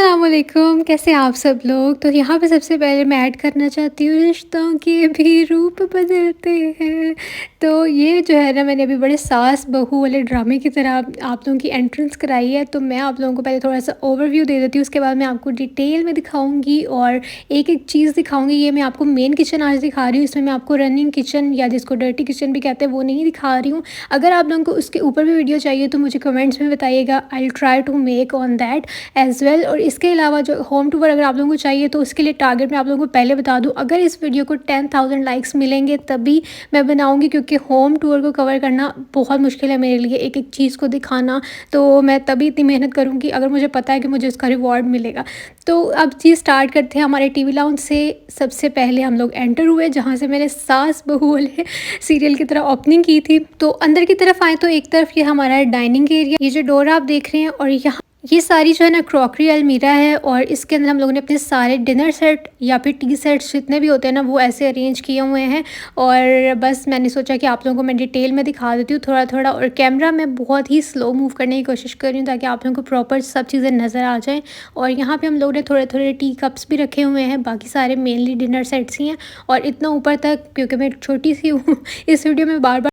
अस्सलामुअलैकुम, कैसे हैं आप सब लोग। तो यहाँ पे सबसे पहले मैं ऐड करना चाहती हूँ, रिश्तों के भी रूप बदलते हैं। तो ये जो है ना, मैंने अभी बड़े सास बहू वाले ड्रामे की तरह आप लोगों की एंट्रेंस कराई है। तो मैं आप लोगों को पहले थोड़ा सा ओवरव्यू दे देती हूँ, उसके बाद मैं आपको डिटेल में दिखाऊंगी और एक एक चीज़ दिखाऊंगी। ये मैं आपको मेन किचन आज दिखा रही हूँ, इसमें मैं आपको रनिंग किचन या जिसको डर्टी किचन भी कहते हैं वो नहीं दिखा रही हूँ। अगर आप लोगों को उसके ऊपर भी वीडियो चाहिए तो मुझे कमेंट्स में बताइएगा, I will try to make on that as well. और इसके अलावा जो होम टूर अगर आप लोगों को चाहिए तो उसके लिए टारगेट मैं आप लोगों को पहले बता दूं, अगर इस वीडियो को 10,000 लाइक्स मिलेंगे तभी मैं बनाऊंगी, क्योंकि होम टूर को कवर करना बहुत मुश्किल है मेरे लिए, एक एक चीज़ को दिखाना। तो मैं तभी इतनी मेहनत करूँगी अगर मुझे पता है कि मुझे उसका रिवॉर्ड मिलेगा। तो अब चीज़ स्टार्ट करते हैं हमारे टीवी लाउंज से। सबसे पहले हम लोग एंटर हुए जहाँ से मैंने सास बहू वाले सीरियल की तरह ओपनिंग की थी। तो अंदर की तरफ आए तो एक तरफ ये हमारा डाइनिंग एरिया, ये जो डोर आप देख रहे हैं, और यहाँ ये सारी जो है ना क्रॉकरी अलमीरा है। और इसके अंदर हम लोगों ने अपने सारे डिनर सेट या फिर टी सेट्स जितने भी होते हैं ना वो ऐसे अरेंज किए हुए हैं। और बस मैंने सोचा कि आप लोगों को मैं डिटेल में दिखा देती हूँ थोड़ा थोड़ा, और कैमरा मैं बहुत ही स्लो मूव करने की कोशिश कर रही हूँ ताकि आप लोगों को प्रॉपर सब चीज़ें नज़र आ जाएँ। और यहाँ पे हम लोगों ने थोड़े थोड़े टी कप्स भी रखे हुए हैं, बाकी सारे मेनली डिनर सेट्स ही हैं। और इतना ऊपर तक, क्योंकि मैं छोटी सी हूँ इस वीडियो में बार बार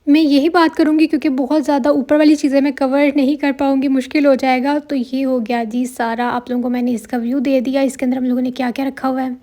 मैं यही बात करूँगी, क्योंकि बहुत ज़्यादा ऊपर वाली चीज़ें मैं कवर नहीं कर पाऊँगी, मुश्किल हो जाएगा। तो ये हो गया जी सारा, आप लोगों को मैंने इसका व्यू दे दिया। इसके अंदर हम लोगों ने क्या क्या रखा हुआ है।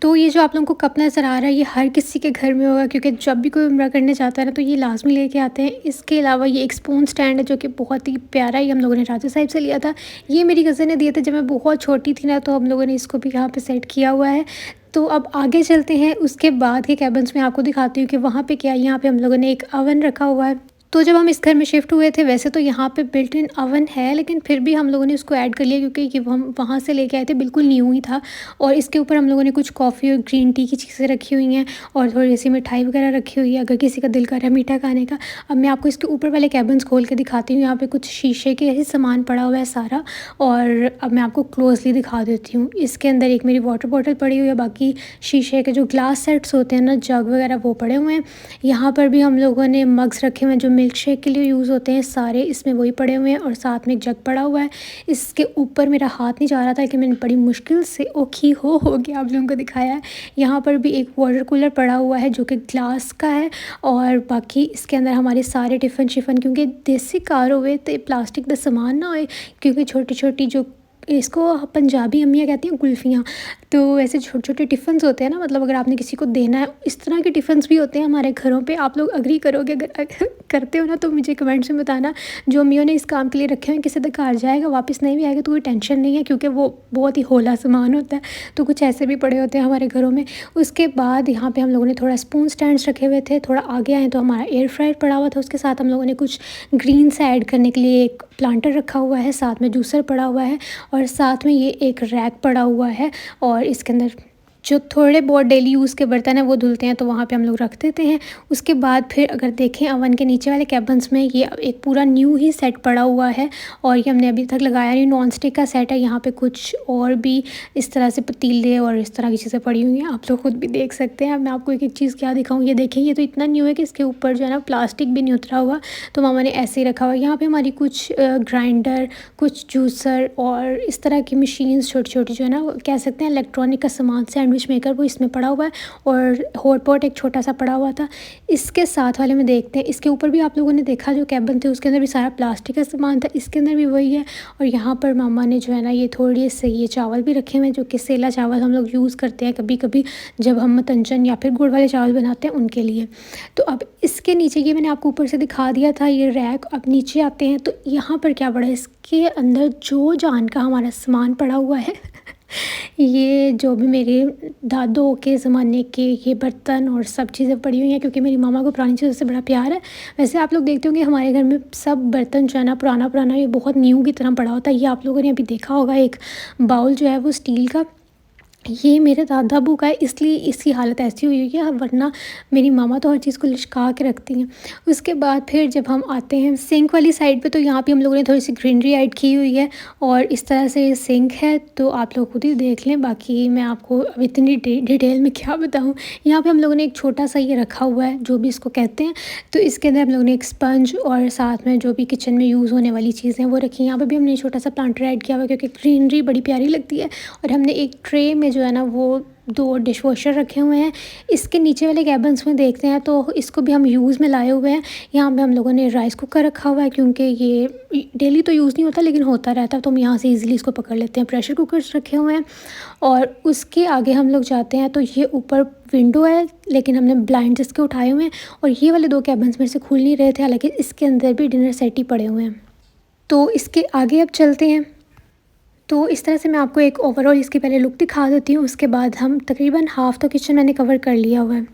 तो ये जो आप लोगों को कप नज़र आ रहा है ये हर किसी के घर में होगा, क्योंकि जब भी कोई उम्रा करने जाता है ना तो ये लाजमी लेके आते हैं। इसके अलावा ये एक स्पून स्टैंड है जो कि बहुत ही प्यारा, ये हम लोगों ने राजा साहिब से लिया था। ये मेरी कज़न ने दिए थे जब मैं बहुत छोटी थी ना, तो हम लोगों ने इसको भी यहाँ पे सेट किया हुआ है। तो अब आगे चलते हैं, उसके बाद के कैबिन्स में आपको दिखाती हूँ कि वहाँ पे क्या है। यहाँ पे हम लोगों ने एक अवन रखा हुआ है। तो जब हम इस घर में शिफ्ट हुए थे, वैसे तो यहाँ पे बिल्ट इन अवन है, लेकिन फिर भी हम लोगों ने उसको ऐड कर लिया क्योंकि ये हम वहाँ से लेके आए थे, बिल्कुल न्यू ही था। और इसके ऊपर हम लोगों ने कुछ कॉफ़ी और ग्रीन टी की चीज़ें रखी हुई हैं और थोड़ी सी मिठाई वगैरह रखी हुई है, अगर किसी का दिल कर रहा है मीठा खाने का। अब मैं आपको इसके ऊपर वाले कैबिन्स खोल के दिखाती हूँ। यहाँ पे कुछ शीशे के ऐसे सामान पड़ा हुआ है सारा, और अब मैं आपको क्लोजली दिखा देती हूँ। इसके अंदर एक मेरी वाटर बॉटल पड़ी हुई है, बाकी शीशे के जो ग्लास सेट्स होते हैं ना, जग वगैरह, वो पड़े हुए हैं। यहाँ पर भी हम लोगों ने मग्स रखे हुए हैं जो मिल्क शेक के लिए यूज़ होते हैं, सारे इसमें वही पड़े हुए हैं, और साथ में एक जग पड़ा हुआ है। इसके ऊपर मेरा हाथ नहीं जा रहा था कि मैंने बड़ी मुश्किल से ओखी हो गया आप लोगों को दिखाया है। यहाँ पर भी एक वाटर कूलर पड़ा हुआ है जो कि ग्लास का है। और बाकी इसके अंदर हमारे सारे टिफ़िन शिफ़न, क्योंकि देसी कार हुए तो प्लास्टिक का सामान ना हो, क्योंकि छोटी छोटी जो इसको पंजाबी अम्मियाँ कहती हैं कुल्फ़ियाँ, तो ऐसे छोटे छोटे टिफ़िन्स होते हैं ना, मतलब अगर आपने किसी को देना है, इस तरह के टिफ़िन्स भी होते हैं हमारे घरों पे। आप लोग एग्री करोगे, अगर करते हो ना तो मुझे कमेंट्स में बताना। जो अम्मियों ने इस काम के लिए रखे हैं, किसी तक घर जाएगा वापस नहीं भी आएगा तो कोई टेंशन नहीं है, क्योंकि वो बहुत ही होला सामान होता है। तो कुछ ऐसे भी पड़े होते हैं हमारे घरों में। उसके बाद यहाँ पे हम लोगों ने थोड़ा स्पून स्टैंड्स रखे हुए थे। थोड़ा आगे आए तो हमारा एयर फ्रायर पड़ा हुआ था, उसके साथ हम लोगों ने कुछ ग्रीन्स ऐड करने के लिए एक प्लांटर रखा हुआ है, साथ में जूसर पड़ा हुआ है, और साथ में ये एक रैक पड़ा हुआ है। और इसके अंदर जो थोड़े बहुत डेली यूज़ के बर्तन हैं वो धुलते हैं, तो वहाँ पे हम लोग रख देते हैं। उसके बाद फिर अगर देखें अवन के नीचे वाले कैबिन्स में ये एक पूरा न्यू ही सेट पड़ा हुआ है, और ये हमने अभी तक लगाया नहीं, नॉन स्टिक का सेट है। यहाँ पे कुछ और भी इस तरह से पतीले और इस तरह की चीज़ें पड़ी हुई हैं, आप लोग खुद भी देख सकते हैं। अब मैं आपको एक एक चीज़ क्या दिखाऊँ, ये देखें, ये तो इतना न्यू है कि इसके ऊपर जो है ना प्लास्टिक भी नहीं उतरा हुआ, तो मामा ने ऐसे ही रखा हुआ है। यहाँ पर हमारी कुछ ग्राइंडर, कुछ जूसर और इस तरह की मशीन्स छोटी छोटी जो है ना, कह सकते हैं इलेक्ट्रॉनिक का सामान, सैंडविच मेकर, वो इसमें पड़ा हुआ है। और हॉट पॉट एक छोटा सा पड़ा हुआ था। इसके साथ वाले में देखते हैं, इसके ऊपर भी आप लोगों ने देखा जो कैबिन थे उसके अंदर भी सारा प्लास्टिक का सामान था, इसके अंदर भी वही है। और यहाँ पर मामा ने जो है ना ये थोड़ी से ये चावल भी रखे हुए हैं, जो कि सेला चावल हम लोग यूज़ करते हैं कभी कभी जब हम मतंजन या फिर गुड़ वाले चावल बनाते हैं उनके लिए। तो अब इसके नीचे, ये मैंने आपको ऊपर से दिखा दिया था ये रैक। अब नीचे आते हैं तो यहाँ पर क्या पड़ा है, इसके अंदर जो जान का हमारा सामान पड़ा हुआ है ये जो भी मेरे दादों के ज़माने के ये बर्तन और सब चीज़ें पड़ी हुई हैं, क्योंकि मेरी मामा को पुरानी चीज़ों से बड़ा प्यार है। वैसे आप लोग देखते होंगे हमारे घर में सब बर्तन जो है ना पुराना पुराना, ये बहुत न्यू की तरह पड़ा होता है। ये आप लोगों ने अभी देखा होगा, एक बाउल जो है वो स्टील का, ये मेरे दादा-अबू का है, इसलिए इसकी हालत ऐसी हुई है, वरना मेरी मामा तो हर चीज़ को लिशका के रखती हैं। उसके बाद फिर जब हम आते हैं सिंक वाली साइड पे, तो यहाँ पे हम लोगों ने थोड़ी-सी ग्रीनरी ऐड की हुई है और इस तरह से ये सिंक है, तो आप लोग खुद ही देख लें। बाकी मैं आपको अब इतनी डिटेल में क्या बताऊँ। यहाँ पे हम लोगों ने एक छोटा-सा ये रखा हुआ है, जो भी इसको कहते हैं, तो इसके अंदर हम लोगों ने एक स्पंज और साथ में जो भी किचन में यूज़ होने वाली चीज़ें हैं वो रखी हैं। यहाँ पे भी हमने छोटा-सा प्लांटर ऐड किया हुआ है, क्योंकि ग्रीनरी बड़ी प्यारी लगती है। और हमने एक ट्रे में जो है ना वो 2 डिशवॉशर रखे हुए हैं। इसके नीचे वाले कैबिन्स में देखते हैं तो इसको भी हम यूज़ में लाए हुए हैं। यहाँ पे हम लोगों ने राइस कुकर रखा हुआ है, क्योंकि ये डेली तो यूज़ नहीं होता लेकिन होता रहता है, तो हम यहाँ से ईज़िली इसको पकड़ लेते हैं। प्रेशर कुकर्स रखे हुए हैं और उसके आगे हम लोग जाते हैं तो ये ऊपर विंडो है, लेकिन हमने ब्लाइंड्स इसके उठाए हुए हैं और ये वाले 2 कैबिन्स मेरे से खुल नहीं रहे थे, हालाँकि इसके अंदर भी डिनर सेट ही पड़े हुए हैं। तो इसके आगे अब चलते हैं। तो इस तरह से मैं आपको एक ओवरऑल इसकी पहले लुक दिखा देती हूँ, उसके बाद हम तकरीबन हाफ़ तो किचन मैंने कवर कर लिया हुआ है।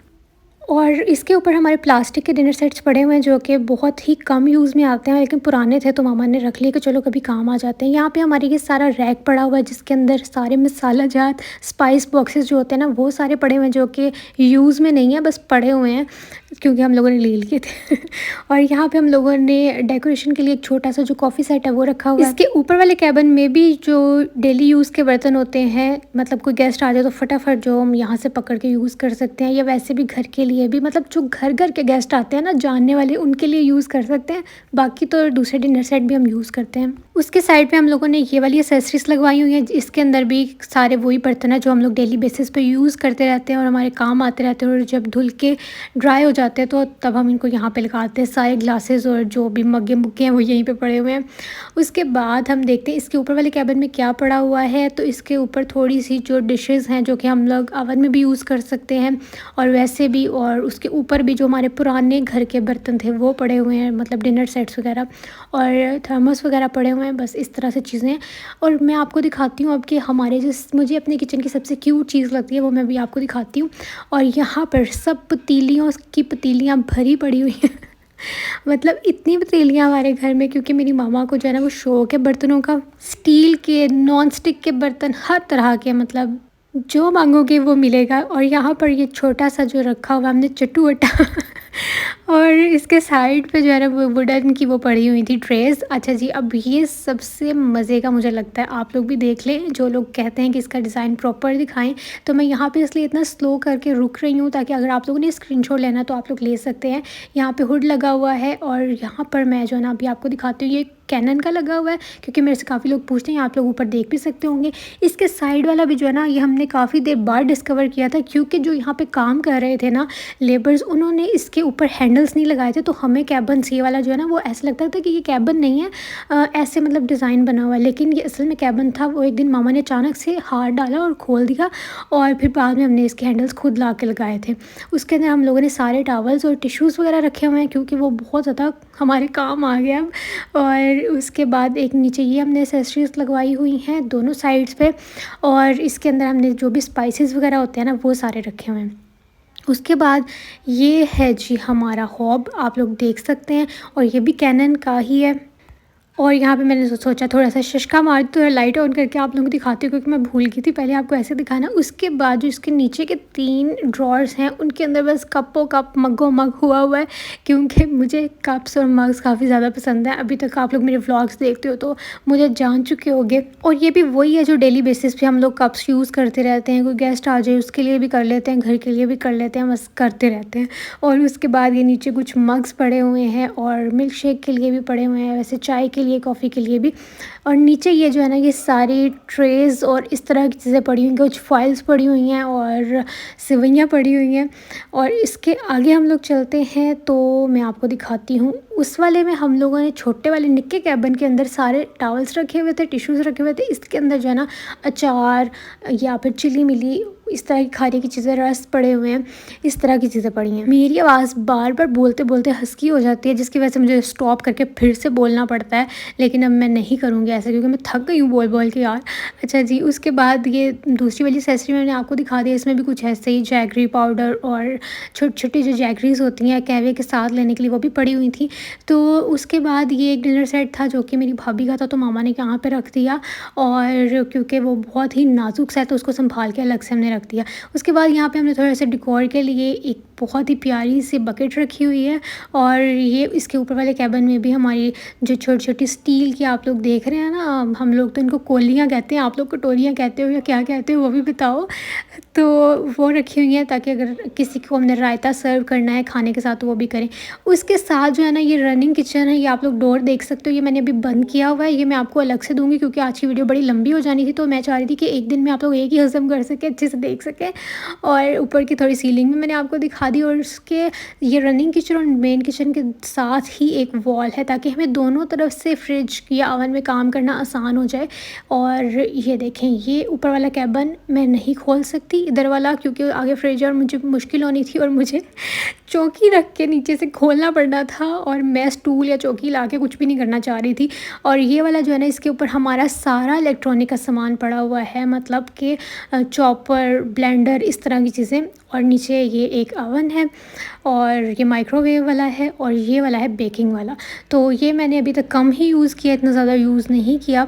और इसके ऊपर हमारे प्लास्टिक के डिनर सेट्स पड़े हुए हैं, जो कि बहुत ही कम यूज़ में आते हैं, लेकिन पुराने थे तो मामा ने रख लिए कि चलो कभी काम आ जाते हैं। यहाँ पे हमारे ये सारा रैक पड़ा हुआ है, जिसके अंदर सारे मसाला जात स्पाइस बॉक्सेस जो होते हैं ना वो सारे पड़े हुए हैं, जो कि यूज़ में नहीं है, बस पड़े हुए हैं क्योंकि हम लोगों ने ले लिए थे। और यहाँ पे हम लोगों ने डेकोरेशन के लिए एक छोटा सा जो कॉफ़ी सेट है वो रखा हुआ है। इसके ऊपर वाले कैबिन में भी जो डेली यूज़ के बर्तन होते हैं, मतलब कोई गेस्ट आ जाए तो फटाफट जो हम यहाँ से पकड़ के यूज़ कर सकते हैं, या वैसे भी घर के लिए भी, मतलब जो घर घर के गेस्ट आते हैं ना जानने वाले, उनके लिए यूज़ कर सकते हैं। बाकी तो दूसरे डिनर सेट भी हम यूज़ करते हैं। उसके साइड पे हम लोगों ने ये वाली एक्सेसरीज लगवाई हुई हैं, इसके अंदर भी सारे वही बर्तन है जो हम लोग डेली बेसिस पे यूज़ करते रहते हैं और हमारे काम आते रहते हैं, और जब धुल के ड्राई हो जाते हैं तो तब हम इनको यहाँ पे लगाते हैं। सारे ग्लासेस और जो भी मग्गे मुग्गे हैं वो यहीं पे पड़े हुए हैं। उसके बाद हम देखते हैं इसके ऊपर वाले कैबिन में क्या पड़ा हुआ है, तो इसके ऊपर थोड़ी सी जो डिशेज़ हैं जो कि हम लोग ओवन में भी यूज़ कर सकते हैं और वैसे भी, और उसके ऊपर भी जो हमारे पुराने घर के बर्तन थे वो पड़े हुए हैं, मतलब डिनर सेट्स वगैरह और थर्मस वगैरह पड़े हुए हैं। बस इस तरह से चीज़ें हैं। और मैं आपको दिखाती हूँ अब कि हमारे जिस मुझे अपने किचन की सबसे क्यूट चीज़ लगती है वो मैं भी आपको दिखाती हूँ। और यहाँ पर सब पतीलियों की पतीलियाँ भरी पड़ी हुई हैं। मतलब इतनी पतीलियाँ हमारे घर में, क्योंकि मेरी मामा को जो है ना वो शौक है बर्तनों का। स्टील के, नॉन स्टिक के बर्तन, हर तरह के, मतलब जो मांगोगे वो मिलेगा। और यहाँ पर ये छोटा सा जो रखा हुआ हमने चट्टू अट्टा और इसके साइड पे जो है ना वो वुडन की वो पड़ी हुई थी ट्रेस। अच्छा जी, अब ये सबसे मज़े का मुझे लगता है, आप लोग भी देख लें, जो लोग कहते हैं कि इसका डिज़ाइन प्रॉपर दिखाएं, तो मैं यहाँ पे इसलिए इतना स्लो करके रुक रही हूँ ताकि अगर आप लोगों ने स्क्रीनशॉट लेना तो आप लोग ले सकते हैं। यहाँ पे हुड लगा हुआ है और यहाँ पर मैं जो है ना अभी आपको दिखाती हूँ, ये कैनन का लगा हुआ है, क्योंकि मेरे से काफ़ी लोग पूछते हैं, आप लोग ऊपर देख भी सकते होंगे। इसके साइड वाला भी जो है ना ये हमने काफ़ी देर बाद डिस्कवर किया था, क्योंकि जो यहाँ पे काम कर रहे थे ना लेबर्स, उन्होंने इसके ऊपर हैंडल्स नहीं लगाए थे, तो हमें कैबिन ये वाला जो है ना वो ऐसा लगता था कि ये कैबिन नहीं है, ऐसे मतलब डिज़ाइन बना हुआ है, लेकिन ये असल में कैबिन था। वो एक दिन मामा ने अचानक से हाथ डाला और खोल दिया, और फिर बाद में हमने इसके हैंडल्स खुद ला के लगाए थे। उसके अंदर हम लोगों ने सारे टॉवल्स और टिश्यूज़ वगैरह रखे हुए हैं, क्योंकि वो बहुत ज़्यादा हमारे काम आ गया अब। और उसके बाद एक नीचे ये हमने एक्सेसरीज़ लगवाई हुई हैं दोनों साइड्स पे, और इसके अंदर हमने जो भी स्पाइसेस वगैरह होते हैं ना वो सारे रखे हुए हैं। उसके बाद ये है जी हमारा हॉब, आप लोग देख सकते हैं, और ये भी कैनन का ही है। और यहाँ पे मैंने सोचा थोड़ा सा शशका मार तो लाइट ऑन करके आप लोगों को दिखाती हूँ, क्योंकि मैं भूल गई थी पहले आपको ऐसे दिखाना। उसके बाद जो इसके नीचे के 3 ड्रॉर्स हैं उनके अंदर बस कपो कप मगो मग हुआ हुआ है, क्योंकि मुझे कप्स और मग्स काफ़ी ज़्यादा पसंद है। अभी तक आप लोग मेरे व्लॉग्स देखते हो तो मुझे जान चुके होंगे। और ये भी वही है जो डेली बेसिस पे हम लोग कप्स यूज़ करते रहते हैं, कोई गेस्ट आ जाए उसके लिए भी कर लेते हैं, घर के लिए भी कर लेते हैं, बस करते रहते हैं। और उसके बाद ये नीचे कुछ मग्स पड़े हुए हैं और मिल्क शेक के लिए भी पड़े हुए हैं, वैसे चाय के लिए, कॉफ़ी के लिए भी। और नीचे ये जो है ना ये सारी ट्रेज़ और इस तरह की चीज़ें पड़ी हुई हैं, कुछ फाइल्स पड़ी हुई हैं और सेवइयाँ पड़ी हुई हैं। और इसके आगे हम लोग चलते हैं तो मैं आपको दिखाती हूँ। उस वाले में हम लोगों ने छोटे वाले निक्के कैबिन के अंदर सारे टॉवल्स रखे हुए थे, टिश्यूज़ रखे हुए थे। इसके अंदर जो है ना अचार या फिर चिली मिली, इस तरह की खाने की चीज़ें, रस पड़े हुए हैं, इस तरह की चीज़ें पड़ी हैं। मेरी आवाज़ बार बार बोलते बोलते हस्की हो जाती है, जिसकी वजह से मुझे स्टॉप करके फिर से बोलना पड़ता है, लेकिन अब मैं नहीं करूँगी ऐसा, क्योंकि मैं थक गई हूँ बोल बोल के यार। अच्छा जी, उसके बाद ये दूसरी वाली एक्सेसरी मैंने आपको दिखा दी, इसमें भी कुछ ऐसे ही जैगरी पाउडर और छोटी छोटी जो जैगरीज होती हैं कहवे के साथ लेने के लिए, वो भी पड़ी हुई थी। तो उसके बाद ये एक डिनर सेट था जो कि मेरी भाभी का था, तो मामा ने यहाँ पे रख दिया, और क्योंकि वो बहुत ही नाजुक सा है तो उसको संभाल के अलग से हमने रख दिया। उसके बाद यहाँ पे हमने थोड़ा सा डेकोर के लिए एक बहुत ही प्यारी सी बकेट रखी हुई है, और ये इसके ऊपर वाले कैबिन में भी हमारी जो छोटी-छोटी स्टील की आप लोग देख रहे हैं ना, हम लोग तो इनको कोलियाँ कहते हैं, आप लोग कटोरियाँ कहते हो या क्या कहते हो वो भी बताओ। तो वो रखी हुई हैं ताकि अगर किसी को हमने रायता सर्व करना है खाने के साथ तो वो भी करें। उसके साथ जो है ना, ये रनिंग किचन है, ये आप लोग डोर देख सकते हो, ये मैंने अभी बंद किया हुआ है, ये मैं आपको अलग से दूँगी क्योंकि आज की वीडियो बड़ी लंबी हो जानी थी, तो मैं चाह रही थी कि एक दिन में आप लोग एक ही हज़म कर सकें, अच्छे से देख सकें। और ऊपर की थोड़ी सीलिंग भी मैंने आपको दिखा दी, और उसके ये रनिंग किचन और मेन किचन के साथ ही एक वॉल है ताकि हमें दोनों तरफ से फ्रिज या ओवन में काम करना आसान हो जाए। और ये देखें, ये ऊपर वाला कैबिन मैं नहीं खोल सकती, इधर वाला, क्योंकि आगे फ्रिज है और मुझे मुश्किल होनी थी और मुझे चौकी रख के नीचे से खोलना पड़ना था, और मैं स्टूल या चौकी ला के कुछ भी नहीं करना चाह रही थी। और ये वाला जो है ना, इसके ऊपर हमारा सारा इलेक्ट्रॉनिक का सामान पड़ा हुआ है, मतलब कि चॉपर, ब्लेंडर, इस तरह की चीज़ें। और नीचे ये एक ओवन है, और ये माइक्रोवेव वाला है, और ये वाला है बेकिंग वाला। तो ये मैंने अभी तक कम ही यूज़ किया, इतना ज़्यादा यूज़ नहीं किया।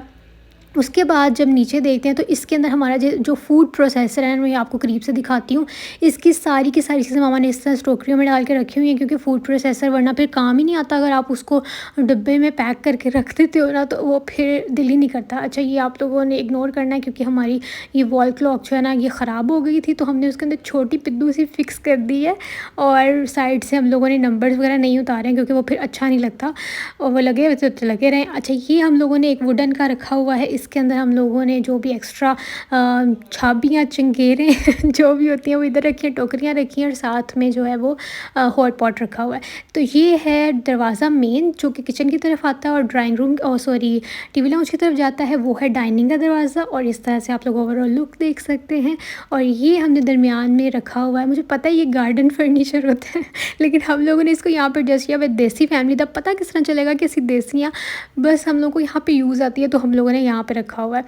उसके बाद जब नीचे देखते हैं तो इसके अंदर हमारा जो फूड प्रोसेसर है, मैं आपको करीब से दिखाती हूँ। इसकी सारी की सारी चीज़ें मामा ने इस तरह टोकरियों में डाल के रखी हुई हैं, क्योंकि फूड प्रोसेसर वरना फिर काम ही नहीं आता। अगर आप उसको डिब्बे में पैक करके रख देते हो ना, तो वो फिर दिल ही नहीं करता। अच्छा, ये आप लोगों ने इग्नोर करना है क्योंकि हमारी ये वॉल क्लॉक जो है ना, ये ख़राब हो गई थी, तो हमने उसके अंदर छोटी पिद्दू सी फिक्स कर दी है, और साइड से हम लोगों ने नंबर्स वगैरह नहीं उतारे हैं क्योंकि वो फिर अच्छा नहीं लगता, और वो लगे वैसे तो लगे रहें। अच्छा, ये हम लोगों ने एक वुडन का रखा हुआ है, इसके अंदर हम लोगों ने जो भी एक्स्ट्रा छाबियाँ, चंगेरें जो भी होती हैं वो इधर रखी हैं, टोकरियाँ रखी हैं, और साथ में जो है वो हॉट पॉट रखा हुआ है। तो ये है दरवाज़ा मेन जो कि किचन की तरफ आता है, और drawing room sorry TV lounge की तरफ जाता है, वो है डाइनिंग का दरवाज़ा। और इस तरह से आप लोग ओवरऑल लुक देख सकते हैं। और ये हमने दरमियान में रखा हुआ है, मुझे पता है ये गार्डन फर्नीचर होता है लेकिन हम लोगों ने इसको यहाँ पर एडजस्ट किया। वह देसी फैमिली था, पता किस तरह चलेगा कि ऐसी देसियाँ बस हम लोग को यहाँ पे यूज़ आती है, तो हम लोगों ने यहाँ पे रखा हुआ है।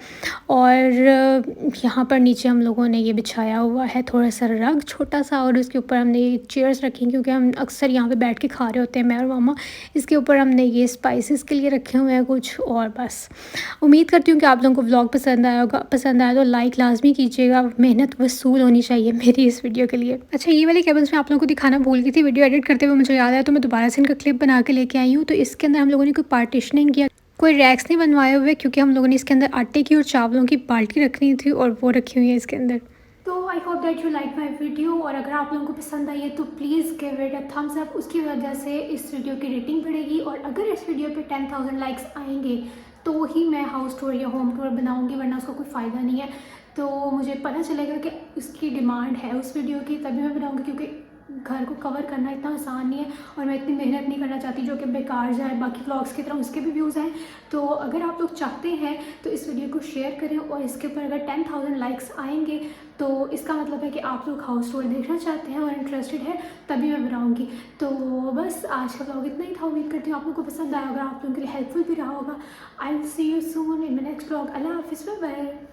और यहाँ पर नीचे हम लोगों ने ये बिछाया हुआ है थोड़ा सा रग छोटा सा, और उसके ऊपर हमने ये चेयर्स रखी क्योंकि हम अक्सर यहाँ पे बैठ के खा रहे होते हैं, मैं और मामा। इसके ऊपर हमने ये स्पाइसेस के लिए रखे हुए हैं कुछ, और बस उम्मीद करती हूँ कि आप लोगों को व्लॉग पसंद आया होगा। पसंद आया तो लाइक लाजमी कीजिएगा, मेहनत वसूल होनी चाहिए मेरी इस वीडियो के लिए। अच्छा, ये वाले केबल्स मैं आप लोगों को दिखाना भूल गई थी, वीडियो एडिट करते हुए मुझे याद आया तो मैं दोबारा से इनका क्लिप बना के लेके आई हूँ। तो इसके अंदर हम लोगों ने कोई पार्टीशनिंग किया, कोई रैक्स नहीं बनवाए हुए, क्योंकि हम लोगों ने इसके अंदर आटे की और चावलों की बाल्टी रखनी थी, और वो रखी हुई है इसके अंदर। तो I hope that you like my video, और अगर आप लोगों को पसंद आई है तो please give it a thumbs up. उसकी वजह से इस वीडियो की रेटिंग बढ़ेगी, और अगर इस वीडियो पे 10,000 लाइक्स आएंगे तो ही मैं हाउस टूर या होम टूर बनाऊंगी, वरना उसका कोई फ़ायदा नहीं है। तो मुझे पता चलेगा कि उसकी डिमांड है उस वीडियो की, तभी मैं बनाऊंगी, क्योंकि घर को कवर करना इतना आसान नहीं है, और मैं इतनी मेहनत नहीं करना चाहती जो कि बेकार जाए, बाकी व्लॉग्स की तरह उसके भी व्यूज़ आए। तो अगर आप लोग चाहते हैं तो इस वीडियो को शेयर करें, और इसके ऊपर अगर 10,000 लाइक्स आएंगे तो इसका मतलब है कि आप लोग हाउस टूर देखना चाहते हैं और इंटरेस्टेड है, तभी मैं बनाऊंगी। तो बस आज का व्लॉग इतना ही था, उम्मीद करती हूँ आप लोगों को पसंद आया होगा, आप लोगों के लिए हेल्पफुल भी रहा होगा। I will see you soon in my next vlog. अल्लाह हाफिज़, बाय बाय।